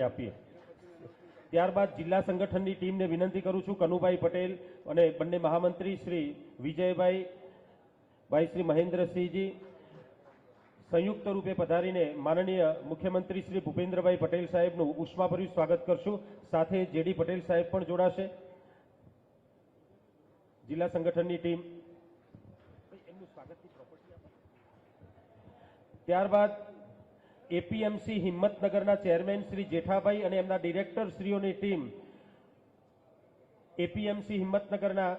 આપીએ। ત્યારબાદ જિલ્લા સંગઠનની ટીમને વિનંતી કરું છું કનુભાઈ પટેલ અને બંને મહામંત્રી શ્રી વિજયભાઈ શ્રી મહેન્દ્રસિંહજી સંયુક્ત રૂપે પધારીને માનનીય મુખ્યમંત્રી શ્રી ભૂપેન્દ્રભાઈ પટેલ સાહેબનું ઉષ્માભર્યું સ્વાગત કરશું। સાથે જેડી પટેલ સાહેબ પણ જોડાશે। જિલ્લા સંગઠનની ટીમ એમનું સ્વાગતની પ્રોપર્ટી આપે। ત્યારબાદ એપીએમસી હિંમતનગરના ચેરમેન શ્રી જેઠાભાઈ અને એમના ડિરેક્ટર શ્રીઓની ટીમ એપીએમસી હિંમતનગરના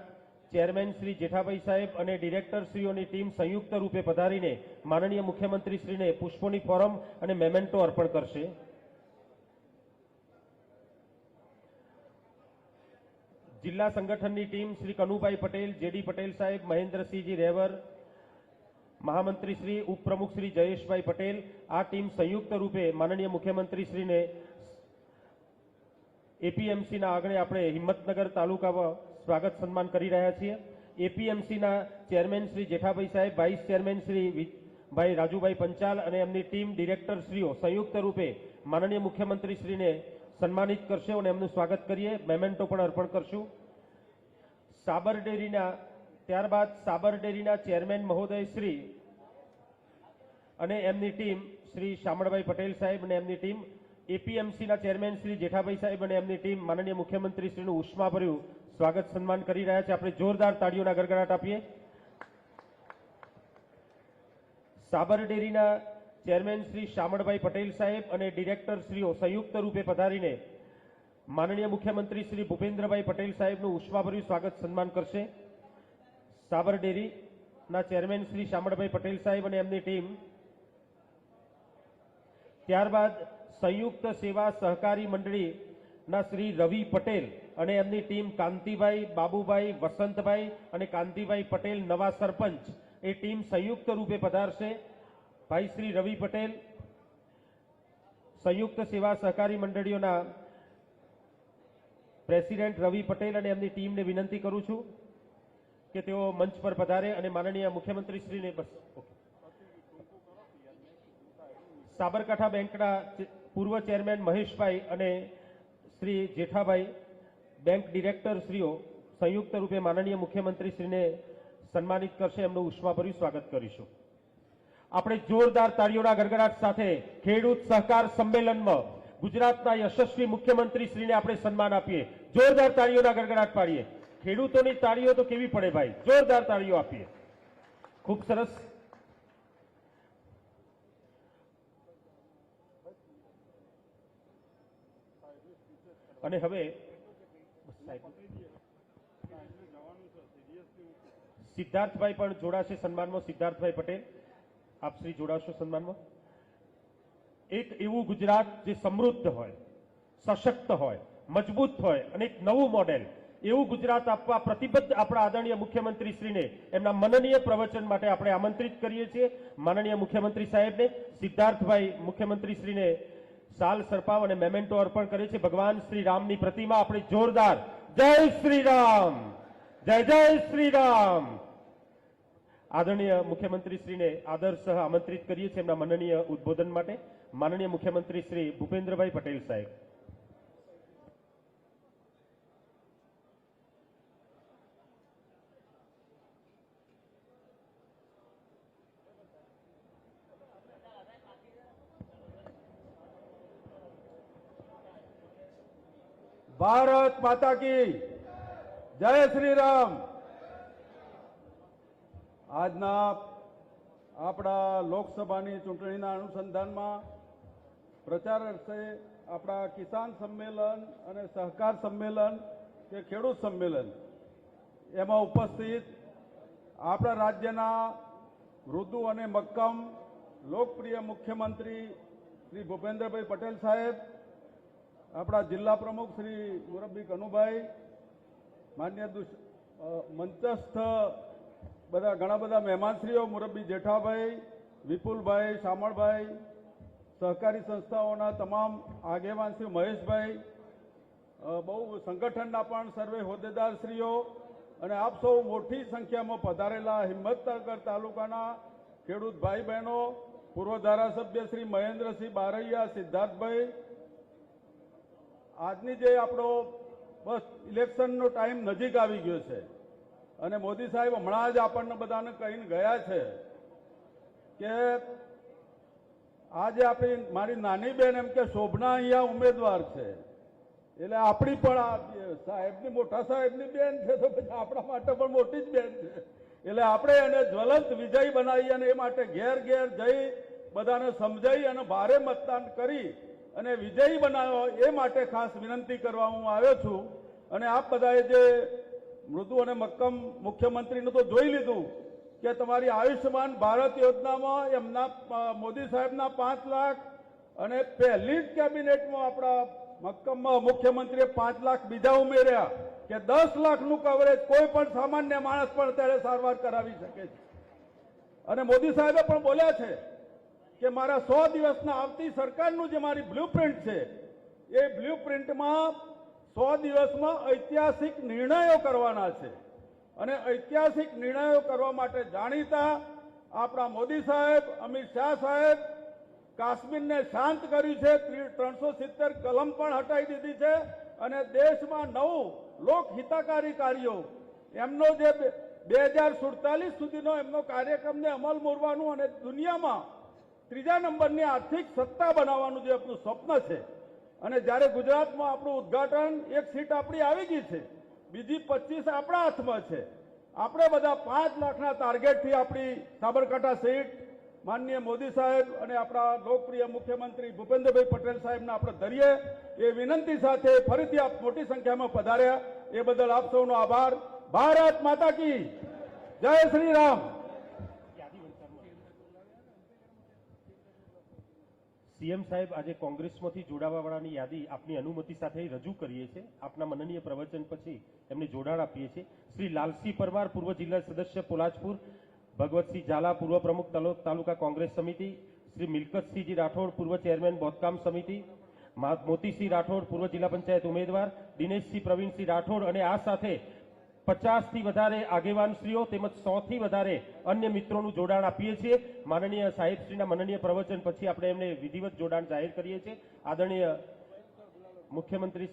ચેરમેન શ્રી જેઠાભાઈ સાહેબ અને ડિરેક્ટર શ્રીઓની ટીમ સંયુક્ત રૂપે પધારીને માનનીય મુખ્યમંત્રી શ્રીને પુષ્પોની ફોરમ અને મેમેન્ટો અર્પણ કરશે। જિલ્લા સંગઠનની ટીમ શ્રી કનુભાઈ પટેલ, જેડી પટેલ સાહેબ, મહેન્દ્રસિંહજી રેવર, મહામંત્રી શ્રી ઉપપ્રમુખ શ્રી જયેશભાઈ પટેલ આ ટીમ સંયુક્ત રૂપે માનનીય મુખ્યમંત્રી શ્રીને એપીએમસીના આંગણે આપણે હિંમતનગર તાલુકામાં સ્વાગત સન્માન કરી રહ્યા છીએ। એપીએમસીના ચેરમેન શ્રી જેઠાભાઈ સાહેબ, વાઇસ ચેરમેન શ્રી ભાઈ રાજુભાઈ પંચાલ અને એમની ટીમ ડિરેક્ટર શ્રીઓ સંયુક્ત રૂપે માનનીય મુખ્યમંત્રી શ્રીને સન્માનિત કરશે અને એમનું સ્વાગત કરીએ, મેમેન્ટો પણ અર્પણ કરશું। ત્યારબાદ સાબર ડેરીના ચેરમેન મહોદય શ્રી અને એમની ટીમ શ્રી શામળભાઈ પટેલ સાહેબ અને એમની ટીમ એપીએમસીના ચેરમેન શ્રી જેઠાભાઈ સાહેબ અને એમની ટીમ માનનીય મુખ્યમંત્રી શ્રીનું ઉષ્માભર્યું સ્વાગત સન્માન કરી રહ્યા છે। આપણે જોરદાર તાળીઓના ગડગડાટ આપીએ। સાબર ડેરીના ચેરમેન શ્રી શામળભાઈ પટેલ સાહેબ અને ડિરેક્ટર શ્રીઓ સંયુક્ત રૂપે પધારીને માનનીય મુખ્યમંત્રી શ્રી ભૂપેન્દ્રભાઈ પટેલ સાહેબનું ઉષ્માભર્યું સ્વાગત સન્માન કરશે। સાબર ડેરીના ચેરમેન શ્રી શામળભાઈ પટેલ સાહેબ અને એમની ટીમ। ત્યારબાદ સંયુક્ત સેવા સહકારી મંડળીના શ્રી રવિ પટેલ અને એમની ટીમ કાંતિભાઈ, બાબુભાઈ, વસંતભાઈ અને કાંતિભાઈ પટેલ નવા સરપંચ એ ટીમ સંયુક્ત રૂપે પધારશે। ભાઈ શ્રી રવિ પટેલ સંયુક્ત સેવા સહકારી મંડળીઓના પ્રેસિડેન્ટ રવિ પટેલ અને એમની ટીમને વિનંતી કરું છું કે તેઓ મંચ પર પધારે અને માનનીય મુખ્યમંત્રી શ્રીને સાબરકાંઠા બેંકના પૂર્વ ચેરમેન મહેશભાઈ અને શ્રી જેઠાભાઈ બેંક ડિરેક્ટર શ્રીઓ સંયુક્ત રૂપે માનનીય મુખ્યમંત્રી શ્રીને સન્માનિત કરશે, એમનું ઉષ્માભર્યું સ્વાગત કરીશું। આપણે જોરદાર તાળીઓના ગડગડાટ સાથે ખેડૂત સહકાર સંમેલનમાં ગુજરાતના યશસ્વી મુખ્યમંત્રી શ્રીને આપણે સન્માન આપીએ। જોરદાર તાળીઓના ગડગડાટ પાડીએ। ખેડૂતોની તાળીઓ તો કેવી પડે ભાઈ, જોરદાર તાળીઓ આપીએ। ખૂબ સરસ। અને હવે સિદ્ધાર્થભાઈ પણ જોડાશે સન્માનમાં। સિદ્ધાર્થભાઈ પટેલ આપ શ્રી જોડાશો સન્માનમાં। એક એવું ગુજરાત જે સમૃદ્ધ હોય, સશક્ત હોય, મજબૂત હોય અને એક નવું મોડેલ એવું ગુજરાત આપવા પ્રતિબદ્ધ આપણા આદરણીય મુખ્યમંત્રી શ્રીને એમના મનનીય પ્રવચન માટે આપણે આમંત્રિત કરીએ છીએ। માનનીય મુખ્યમંત્રી સાહેબને સિદ્ધાર્થભાઈ મુખ્યમંત્રી શ્રીને સાલ સરપાવ અને મેમેન્ટો અર્પણ કરે છે। ભગવાન શ્રી રામની પ્રતિમા આપણે જોરદાર જય શ્રી રામ, જય જય શ્રી રામ આદરણીય મુખ્યમંત્રી શ્રીને આદરસહ આમંત્રિત કરીએ છીએ એમના મનનીય ઉદ્બોધન માટે। માનનીય મુખ્યમંત્રી શ્રી ભૂપેન્દ્રભાઈ પટેલ સાહેબ। भारत माता की जय श्री राम। આજના આપણા લોકસભાની ચૂંટણીના અનુસંધાનમાં પ્રચાર અર્થે આપણા કિસાન સંમેલન અને સહકાર સંમેલન કે ખેડૂત સંમેલન એમાં ઉપસ્થિત આપણા રાજ્યના મૃદુ અને મક્કમ લોકપ્રિય મુખ્યમંત્રી શ્રી ભૂપેન્દ્રભાઈ પટેલ સાહેબ, આપણા જિલ્લા પ્રમુખ શ્રી મુરબ્બી કનુભાઈ, માન્ય મંચસ્થ બધા ઘણા બધા મહેમાનશ્રીઓ મુરબ્બી જેઠાભાઈ, વિપુલભાઈ, શામળભાઈ, સહકારી સંસ્થાઓના તમામ આગેવાન શ્રી મહેશભાઈ, બહુ સંગઠનના પણ સર્વે હોદ્દેદારશ્રીઓ અને આપ સૌ મોટી સંખ્યામાં પધારેલા હિંમતનગર તાલુકાના ખેડૂત ભાઈ બહેનો, પૂર્વ ધારાસભ્ય શ્રી મહેન્દ્રસિંહ બારૈયા, સિદ્ધાર્થભાઈ, આજની જે આપણો બસ ઇલેક્શનનો ટાઈમ નજીક આવી ગયો છે અને મોદી સાહેબ હમણાં જ આપણને બધાને કહીને ગયા છે કે આજે આપણી મારી નાની બેન એમ કે શોભના અહીંયા ઉમેદવાર છે, એટલે આપણી પણ આ સાહેબની મોટા સાહેબની બેન છે તો પછી આપણા માટે પણ મોટી જ બેન છે, એટલે આપણે એને જ્વલંત વિજય બનાવી અને એ માટે ઘેર ઘેર જઈ બધાને સમજાવી અને ભારે મતદાન કરી અને વિજયી બનાવ્યો એ માટે ખાસ વિનંતી કરવા હું આવ્યો છું. અને આપ બધાએ જે મૃદુ અને મક્કમ મુખ્યમંત્રીનું તો જોઈ લીધું કે તમારી આયુષ્યમાન ભારત યોજનામાં એમના મોદી સાહેબના 5 લાખ અને પહેલી જ કેબિનેટમાં આપણા મક્કમ મુખ્યમંત્રીએ 5 લાખ બીજા ઉમેર્યા કે 10 લાખનું કવરેજ કોઈ પણ સામાન્ય માણસ પણ ત્યારે સારવાર કરાવી શકે છે. અને મોદી સાહેબે પણ બોલ્યા છે કે મારા 100 દિવસના આવતી સરકારનું જે મારી બ્લુપ્રિન્ટ છે એ બ્લુપ્રિન્ટમાં 100 દિવસમાં ઐતિહાસિક નિર્ણયો કરવાના છે અને ઐતિહાસિક નિર્ણયો કરવા માટે જાણીતા આપણા મોદી સાહેબ, અમિત શાહ સાહેબ કાશ્મીરને શાંત કર્યું છે, 370 કલમ પણ હટાવી દીધી છે અને દેશમાં 9 લોકહિતકારી કાર્યો એમનો જે 2047 સુધીનો એમનો કાર્યક્રમને અમલ મૂરવાનું અને દુનિયામાં 3જા નંબરની આર્થિક સત્તા બનાવવાનું જે આપણું સ્વપ્ન છે. અને જ્યારે ગુજરાતમાં આપણું ઉદ્ઘાટન, એક સીટ આપણી આવી ગઈ છે, બીજી 25 આપણા હાથમાં છે. આપણે બધા 5 લાખના ટાર્ગેટથી આપણી સાબરકાંઠા સીટ માનનીય મોદી સાહેબ અને આપણા લોકપ્રિય મુખ્યમંત્રી ભૂપેન્દ્રભાઈ પટેલ સાહેબને આપણે ધરીએ એ વિનંતી સાથે ફરીથી આપ મોટી સંખ્યામાં પધાર્યા એ બદલ આપ સૌનો આભાર. ભારત માતા કી જય શ્રી રામ. સીએમ સાહેબ આજે કોંગ્રેસમાંથી જોડાવાવાળાની યાદી આપની અનુમતિ સાથે રજૂ કરીએ છીએ. આપના માનનીય પ્રવચન પછી એમને જોડાણ આપીએ છીએ. શ્રી લાલસિંહ પરમાર, પૂર્વ જિલ્લા સદસ્ય પોલાજપુર, ભગવતસિંહ ઝાલા, પૂર્વ પ્રમુખ તાલુકા કોંગ્રેસ સમિતિ, શ્રી મિલકતસિંહજી રાઠોડ, પૂર્વ ચેરમેન બોધકામ સમિતિ, મોતીસિંહ રાઠોડ, પૂર્વ જિલ્લા પંચાયત ઉમેદવાર, દિનેશસિંહ પ્રવીણસિંહ રાઠોડ અને આ સાથે 50થી વધારે આગેવાનશ્રીઓ તેમજ 100થી વધારે અન્ય મિત્રોનું જોડાણ આપીએ છીએ. માનનીય સાહેબશ્રીના માનનીય પ્રવચન પછી આપણે એમને વિધિવત જોડાણ જાહેર કરીએ છીએ. આદરણીય મુખ્યમંત્રી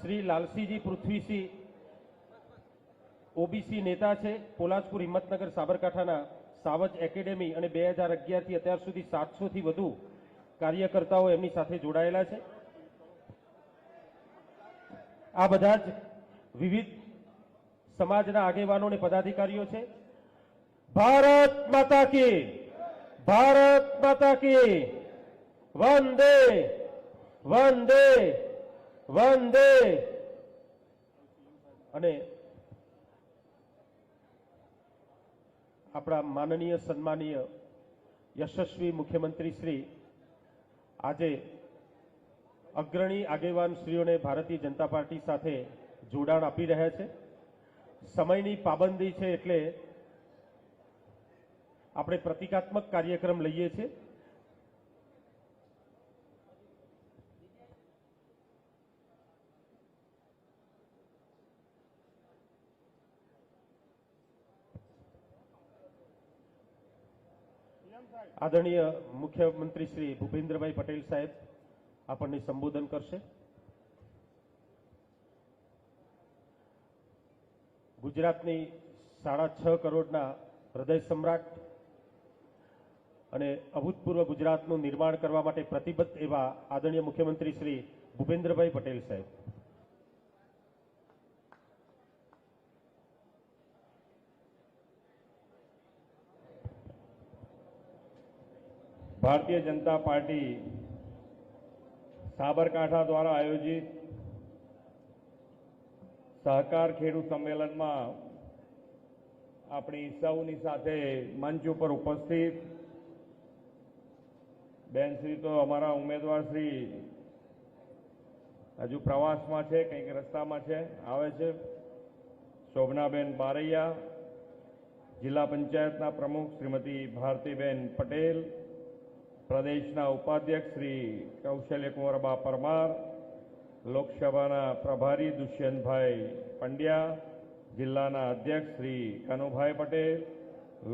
શ્રી લાલસિંહજી પૃથ્વીસિંહ ઓબીસી નેતા છે, પોલાજપુર, હિંમતનગર, સાબરકાંઠાના સાવજ એકેડેમી અને 2011થી અત્યાર સુધી 700થી વધુ કાર્યકર્તાઓ એમની સાથે જોડાયેલા છે. આ બધા જ વિવિધ સમાજના આગેવાનો અને પદાધિકારીઓ છે. ભારત માતા કી, ભારત માતા કી, વંદે વંદે વંદે. અને આપણા માનનીય સન્માનીય યશસ્વી મુખ્યમંત્રી શ્રી આજે અગ્રણી આગેવાન શ્રીઓને ભારતીય જનતા પાર્ટી સાથે જોડાણ આપી રહ્યા છે. સમયની પાબંદી છે એટલે આપણે પ્રતિકાત્મક કાર્યક્રમ લઈએ છીએ. આદરણીય મુખ્યમંત્રી શ્રી ભૂપેન્દ્રભાઈ પટેલ સાહેબ આપણને સંબોધન કરશે. ગુજરાતની 6.5 કરોડના હૃદય સમ્રાટ અને અભૂતપૂર્વ ગુજરાતનું નિર્માણ કરવા માટે પ્રતિબદ્ધ એવા આદરણીય મુખ્યમંત્રી શ્રી ભૂપેન્દ્રભાઈ પટેલ સાહેબ. ભારતીય જનતા પાર્ટી સાબરકાંઠા દ્વારા આયોજિત સહકાર ખેડૂત સંમેલનમાં આપણી સૌની સાથે મંચ ઉપર ઉપસ્થિત બેનશ્રી તો અમારા ઉમેદવારશ્રી હજુ પ્રવાસમાં છે, કંઈક રસ્તામાં છે, આવે છે. શોભનાબેન બારૈયા, જિલ્લા પંચાયતના પ્રમુખ શ્રીમતી ભારતીબેન પટેલ, પ્રદેશના ઉપાધ્યક્ષ શ્રી કૌશલ્યકુંવરબા પરમાર, લોકસભાના પ્રભારી દુષ્યંતભાઈ પંડ્યા, જિલ્લાના અધ્યક્ષ શ્રી કનુભાઈ પટેલ,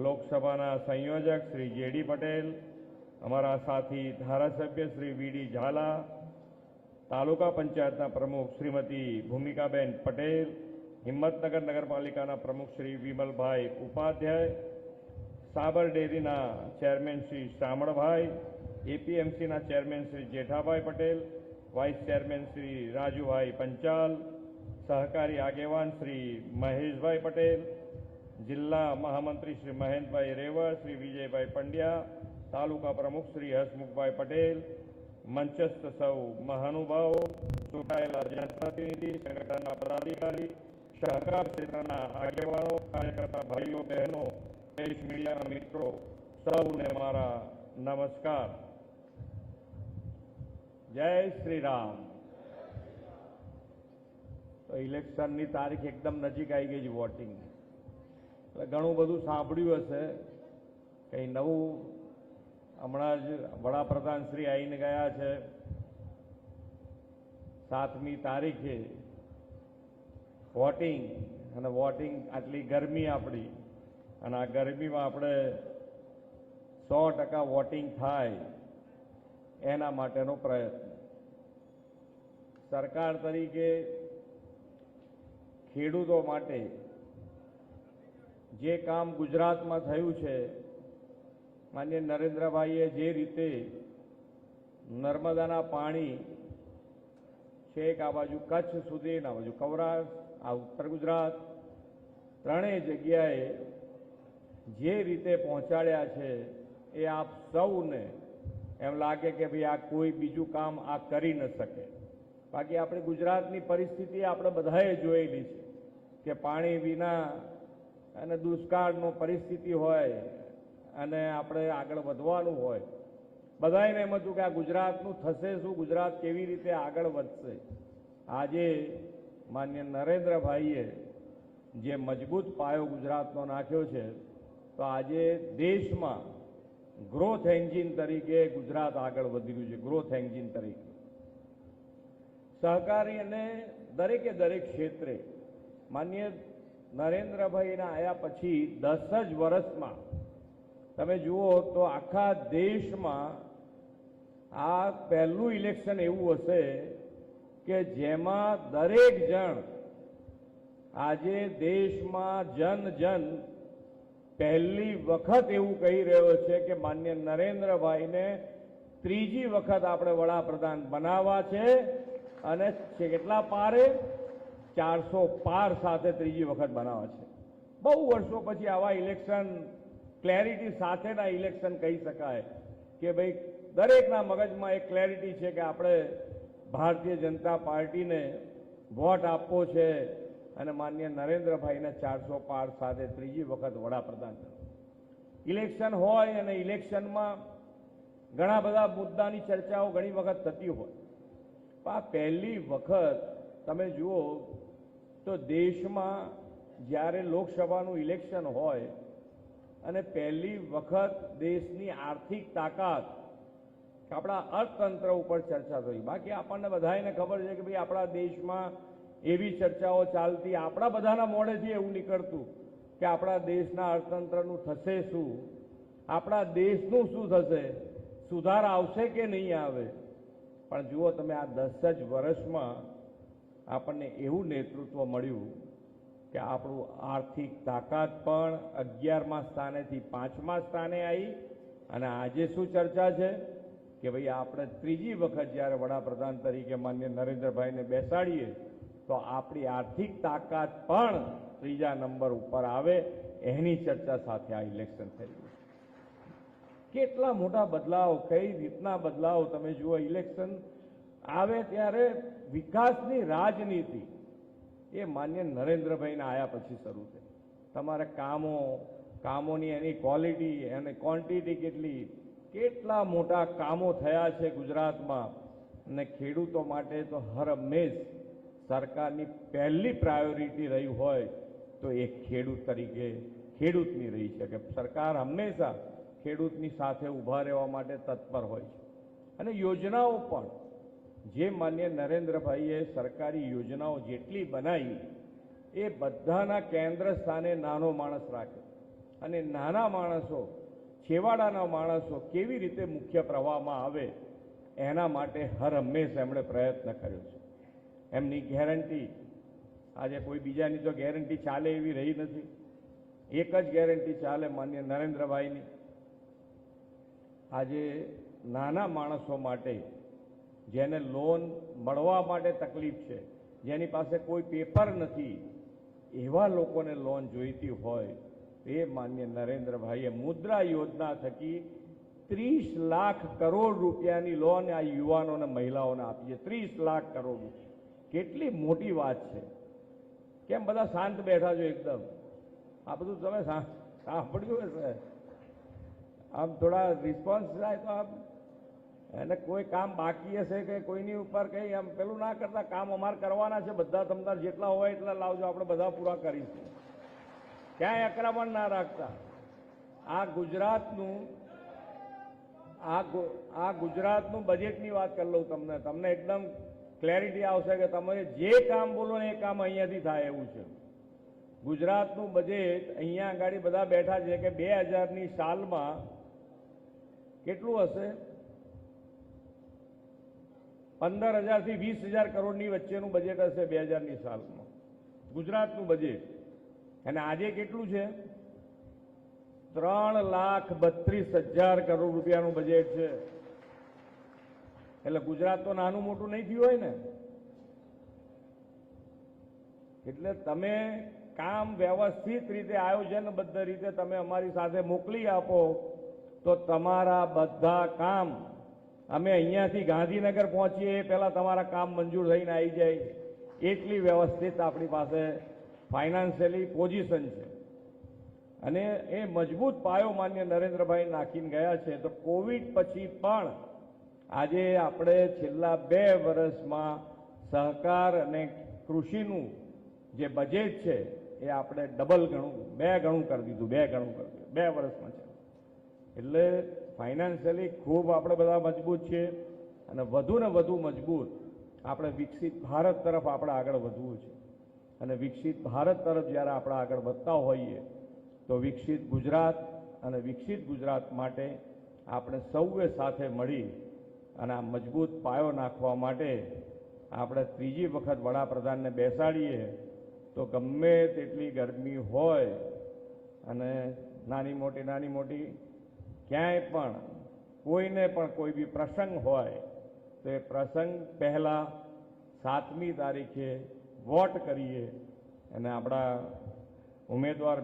લોકસભાના સંયોજક શ્રી જેડી પટેલ, અમારા સાથી ધારાસભ્ય શ્રી વીડી ઝાલા, તાલુકા પંચાયતના પ્રમુખ શ્રીમતી ભૂમિકાબેન પટેલ, હિંમતનગર નગરપાલિકાના પ્રમુખ શ્રી વિમલભાઈ ઉપાધ્યાય, સાબર ડેરીના ચેરમેન શ્રી શામળભાઈ, એપીએમસીના chairman Shri Jethabhai Patel, vice chairman Shri Rajubhai Panchal, સહકારી આગેવાન શ્રી મહેશભાઈ પટેલ, જિલ્લા મહામંત્રી શ્રી મહેન્દ્રભાઈ રેવળ, શ્રી વિજયભાઈ પંડ્યા, તાલુકા પ્રમુખ શ્રી હસમુખભાઈ પટેલ, મંચસ્થ સૌ મહાનુભાવો, ચૂંટાયેલા જનપ્રતિનિધિ, સંગઠનના પદાધિકારી, સહકાર ક્ષેત્રના આગેવાનો, કાર્યકર્તા ભાઈઓ બહેનો, પ્રેસ મીડિયાના મિત્રો, સૌને મારા નમસ્કાર. જય શ્રી રામ. તો ઇલેક્શનની તારીખ એકદમ નજીક આવી ગઈ છે વોટિંગ, એટલે ઘણું બધું સાંભળ્યું હશે. કંઈ નવું હમણાં જ વડાપ્રધાન શ્રી આવીને ગયા છે. 7મી તારીખે વોટિંગ, અને વોટિંગ આટલી ગરમી આપણી, અને આ ગરમીમાં આપણે 100% વોટિંગ થાય એના માટેનો પ્રયત્ન. સરકાર તરીકે ખેડૂતો માટે જે કામ ગુજરાતમાં થયું છે, માનનીય નરેન્દ્રભાઈએ જે રીતે નર્મદાના પાણી છેક આ બાજુ કચ્છ સુધી, આ બાજુ સૌરાષ્ટ્ર, આ ઉત્તર ગુજરાત, ત્રણેય જગ્યાએ જે રીતે પહોંચાડ્યા છે, એ આપ સૌને એમ લાગે કે ભાઈ આ કોઈ બીજું કામ આ કરી ન શકે. બાકી આપણી ગુજરાતની પરિસ્થિતિ આપણે બધાએ જોયેલી છે કે પાણી વિના અને દુષ્કાળનો પરિસ્થિતિ હોય અને આપણે આગળ વધવાનું હોય, બધાને એમ હતું કે આ ગુજરાતનું થશે શું, ગુજરાત કેવી રીતે આગળ વધશે. આજે માન્ય નરેન્દ્રભાઈએ જે મજબૂત પાયો ગુજરાતનો નાખ્યો છે, તો આજે દેશમાં ગ્રોથ એન્જિન તરીકે ગુજરાત આગળ વધી રહ્યું છે. ગ્રોથ એન્જિન તરીકે સહકારી અને દરેકે દરેક ક્ષેત્રે માન્ય નરેન્દ્રભાઈના આવ્યા પછી 10 જ વર્ષમાં તમે જુઓ તો આખા દેશમાં આ પહેલું ઇલેક્શન એવું હશે કે જેમાં દરેક જણ આજે દેશમાં જન પહેલી વખત એવું કહી રહ્યો છે કે માન્ય નરેન્દ્રભાઈને ત્રીજી વખત આપણે વડાપ્રધાન બનાવવા છે, અને કેટલા પારે 400 પાર સાથે ત્રીજી વખત બનાવવા છે. બહુ વર્ષો પછી આવા ઇલેક્શન, ક્લેરિટી સાથેના ઇલેક્શન કહી શકાય કે ભાઈ દરેકના મગજમાં એક ક્લેરિટી છે કે આપણે ભારતીય જનતા પાર્ટીને વોટ આપવો છે અને માન્ય નરેન્દ્રભાઈને 400 પાર સાથે ત્રીજી વખત વડાપ્રધાન. ઇલેક્શન હોય અને ઇલેક્શનમાં ઘણા બધા મુદ્દાની ચર્ચાઓ ઘણી વખત થતી હોય, પણ આ પહેલી વખત તમે જુઓ તો દેશમાં જ્યારે લોકસભાનું ઇલેક્શન હોય અને પહેલી વખત દેશની આર્થિક તાકાત, આપણા અર્થતંત્ર ઉપર ચર્ચા થઈ. બાકી આપણને બધાને ખબર છે કે ભાઈ આપણા દેશમાં એવી ચર્ચાઓ ચાલતી, આપણા બધાના મોઢેથી એવું નીકળતું કે આપણા દેશના અર્થતંત્રનું થશે શું, આપણા દેશનું શું થશે, સુધાર આવશે કે નહીં આવે. પણ જુઓ તમે આ 10 જ વર્ષમાં આપણને એવું નેતૃત્વ મળ્યું કે આપણું આર્થિક તાકાત પણ 11મા સ્થાનેથી 5મા સ્થાને આવી, અને આજે શું ચર્ચા છે કે ભાઈ આપણે ત્રીજી વખત જ્યારે વડાપ્રધાન તરીકે માન્ય નરેન્દ્રભાઈને બેસાડીએ તો આપણી આર્થિક તાકાત પણ ત્રીજા નંબર ઉપર આવે, એની ચર્ચા સાથે આ ઇલેક્શન થયું. કેટલા મોટા બદલાવ, કઈ રીતના બદલાવ તમે જુઓ. ઇલેક્શન આવે ત્યારે વિકાસની રાજનીતિ એ માન્ય નરેન્દ્રભાઈના આવ્યા પછી શરૂ થઈ. તમારે કામોની એની ક્વોલિટી અને ક્વોન્ટિટી કેટલી, કેટલા મોટા કામો થયા છે ગુજરાતમાં. અને ખેડૂતો માટે તો હર હંમેશ સરકારની પહેલી પ્રાયોરિટી રહી હોય તો એ ખેડૂત તરીકે ખેડૂતની રહી છે કે સરકાર હંમેશા ખેડૂતની સાથે ઊભા રહેવા માટે તત્પર હોય છે. અને યોજનાઓ પણ જે માન્ય નરેન્દ્રભાઈએ સરકારી યોજનાઓ જેટલી બનાવી એ બધાના કેન્દ્ર સ્થાને નાનો માણસ રાખે અને નાના માણસો, છેવાડાના માણસો કેવી રીતે મુખ્ય પ્રવાહમાં આવે એના માટે હર હંમેશ એમણે પ્રયત્ન કર્યો છે. એમની ગેરંટી આજે કોઈ બીજાની તો ગેરંટી ચાલે એવી રહી નથી. એક જ ગેરંટી ચાલે, માન્ય નરેન્દ્રભાઈની. આજે નાના માણસો માટે, જેને લોન મળવા માટે તકલીફ છે, જેની પાસે કોઈ પેપર નથી, એવા લોકોને લોન જોઈતી હોય એ માન્ય નરેન્દ્રભાઈએ મુદ્રા યોજના થકી 30 લાખ કરોડ રૂપિયાની લોન આ યુવાનો અને મહિલાઓને આપી છે. 30 લાખ કરોડ રૂપિયા કેટલી મોટી વાત છે. કેમ બધા શાંત બેઠા છો એકદમ? આ બધું તમે સાંભળ્યું હશે. આમ થોડા રિસ્પોન્સ થાય તો આમ એને કોઈ કામ બાકી હશે કે કોઈની ઉપર કંઈ આમ પેલું ના કરતા, કામ અમારે કરવાના છે બધા, તમારે જેટલા હોય એટલા લાવજો, આપણે બધા પૂરા કરીશું. ક્યાંય અકરામણ ના રાખતા. આ ગુજરાતનું બજેટની વાત કરી લઉં તમને એકદમ ક્લેરિટી આવશે કે તમે જે કામ બોલો ને એ કામ અહીંયાથી થાય એવું છે. ગુજરાતનું બજેટ અહીંયા આગળ બધા બેઠા છે કે 2000ની સાલમાં કેટલું હશે? 15,000 થી 20,000 કરોડની વચ્ચેનું બજેટ હશે 2000ની સાલમાં ગુજરાતનું બજેટ. અને આજે કેટલું છે? 3,32,000 કરોડ રૂપિયાનું બજેટ છે. એટલે ગુજરાત તો નાનું મોટું નહીં થયું હોય ને. એટલે તમે કામ વ્યવસ્થિત રીતે, આયોજનબદ્ધ રીતે તમે અમારી સાથે મોકલી આપો તો તમારા બધા કામ, અમે અહીંયાથી ગાંધીનગર પહોંચીએ એ પહેલા તમારા કામ મંજૂર થઈને આવી જાય એટલી વ્યવસ્થિત આપણી પાસે ફાઇનાન્શિયલી પોઝિશન છે. અને એ મજબૂત પાયો માન્ય નરેન્દ્રભાઈ નાખીને ગયા છે. તો કોવિડ પછી પણ આજે આપણે છેલ્લા 2 વર્ષમાં સહકાર અને કૃષિનું જે બજેટ છે એ આપણે ડબલ ગણું, 2 ગણું કરી દીધું. 2 ગણું કરી દીધું 2 વર્ષમાં છે. એટલે ફાઇનાન્શિયલી ખૂબ આપણે બધા મજબૂત છીએ અને વધુ ને વધુ મજબૂત આપણે વિકસિત ભારત તરફ આપણે આગળ વધવું છે. અને વિકસિત ભારત તરફ જ્યારે આપણે આગળ વધતા હોઈએ તો વિકસિત ગુજરાત અને વિકસિત ગુજરાત માટે આપણે સૌએ સાથે મળી અને આ મજબૂત પાયો નાખવા માટે આપણે ત્રીજી વખત વડાપ્રધાનને બેસાડીએ તો ગમે તેટલી ગરમી હોય અને નાની મોટી ક્યાંય પણ કોઈને પણ કોઈ બી પ્રસંગ હોય તો એ પ્રસંગ પહેલા 7મી તારીખે વોટ કરીએ અને આપણા ઉમેદવાર